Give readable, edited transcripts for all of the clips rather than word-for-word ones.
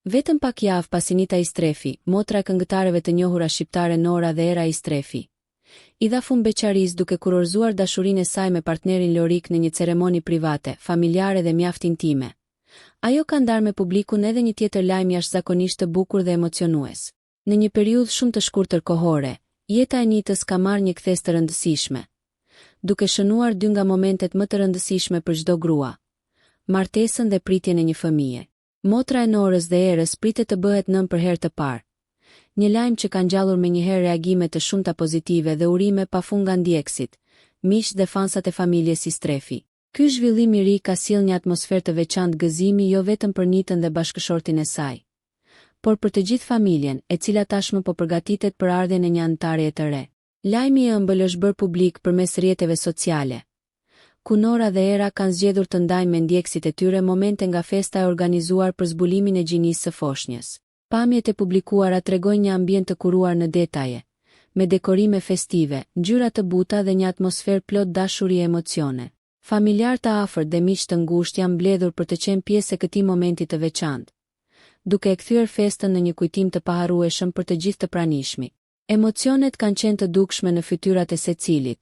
Vetëm pak javë pasi Nita Istrefi, motra e këngëtareve të njohura shqiptare Nora dhe Era Istrefi, i dha fund beqarisë duke kurorzuar dashurinë e saj me partnerin Lorik në një ceremoni private, familjare dhe mjaft intime. Ajo ka ndarë me publikun edhe një tjetër lajm jashtëzakonisht të bukur dhe emocionues. Në një periudhë shumë të shkurtër kohore, jeta e Nitës ka marrë një kthes të rëndësishme, duke shënuar dy nga momentet më të rëndësishme për çdo grua: martesën dhe pritjen e një fëmije. Motra e Norës dhe Erës pritet të bëhet nën për herë të parë. Një lajm që ka ngjallur menjëherë reagime të shumta pozitive dhe urime pafund nga ndjekësit, miq dhe fansat e familjes Istrefi. Ky zhvillim i ri ka sjellë një atmosferë të veçantë gëzimi jo vetëm për Nitën dhe bashkëshortin e saj, por për të gjithë familjen, e cila tashmë po përgatitet për ardhjen e një anëtarie të re. Lajmi i ëmbël është bërë publik përmes rrjeteve sociale, ku Nora dhe Era kanë zgjedhur të ndajnë me ndjekësit e tyre momente nga festa e organizuar për zbulimin e gjinisë së foshnjës. Pamjet e publikuara tregojnë një ambient të kuruar në detaje, me dekorime festive, ngjyra të buta dhe një atmosferë plot dashuri e emocione. Familjar të afërt dhe miq të ngushtë janë mbledhur për të qenë pjesë e këtij momenti të veçantë, duke e kthyer festën në një kujtim të paharrueshëm për të gjithë të pranishmi. Emocionet kanë qenë të dukshme në fytyrat e secilit,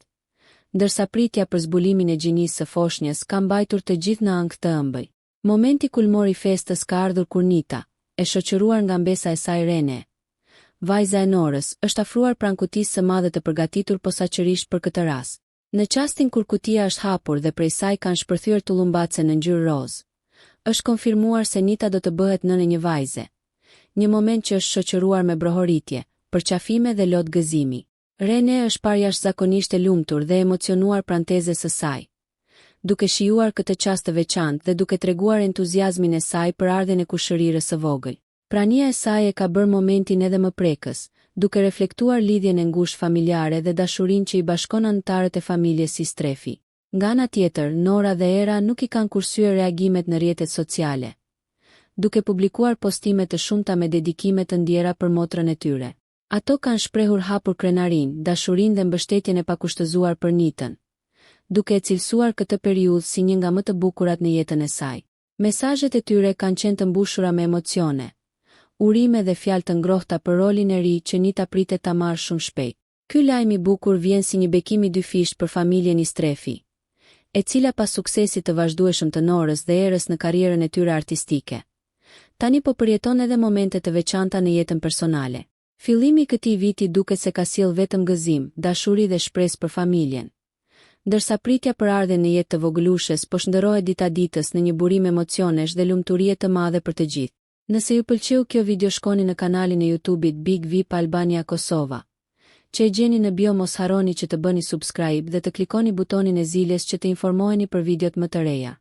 ndërsa pritja për zbulimin e gjinisë së foshnjës ka mbajtur të gjithë në ankth të ëmbël. Momenti kulmor i festës ka ardhur kur Nita, e shoqëruar nga mbesa e saj Rene, vajza e Norës, është afruar pranë kutisë së madhe të përgatitur posaçërisht për këtë rast. Në çastin kur kutia është hapur dhe prej saj kanë shpërthyer tullumbace në ngjyrë rozë, është konfirmuar se Nita do të bëhet nënë e një vajze. Një moment që është shoqëruar me brohoritje, përqafime dhe lot gëzimi. Rene është parë jashtëzakonisht e lumtur dhe emocionuar pranë tezës së saj, duke shijuar këtë çast të veçantë dhe duke treguar entuziazmin e saj për ardhen e kushërirës së vogël. Prania e saj e ka bërë momentin edhe më prekës, duke reflektuar lidhjen e ngushtë familjare dhe dashurinë që i bashkon anëtarët e familjes Istrefi. Nga ana tjetër, Nora dhe Era nuk i kanë kursyer reagimet në rrjetet sociale, duke publikuar postime të shumta me dedikime të ndjera për motrën e tyre. Ato kanë shprehur hapur krenarinë, dashurinë dhe mbështetjen e pakushtëzuar për Nitën, duke e cilësuar këtë periudhë si një nga më të bukurat në jetën e saj. Mesazhet e tyre kanë qenë të mbushura me emocione, urime dhe fjalë të ngrohta për rolin e ri që Nita pritet ta marrë shumë shpejt. Ky lajm i bukur vjen si një bekim i dyfisht për familjen Istrefi, e cila pas suksesit të vazhdueshëm të Norës dhe Erës në karrierën e tyre artistike, tani po përjeton edhe momente të veçanta në jetën personale. Fillimi i këtij viti duket se ka sjellë vetëm gëzim, dashuri dhe shpresë për familjen, ndërsa pritja për ardhen në jetë të vogëlushës po shndërrohet ditaditës në një burim emocionesh dhe lumturie të madhe për të gjithë. Nëse ju pëlqeu kjo video, shkoni në kanalin e YouTube-it Big VIP Albania Kosova, që e gjeni në bio. Mos harroni që të bëni subscribe dhe të klikoni butonin e ziljes që të informoheni për videot më të reja.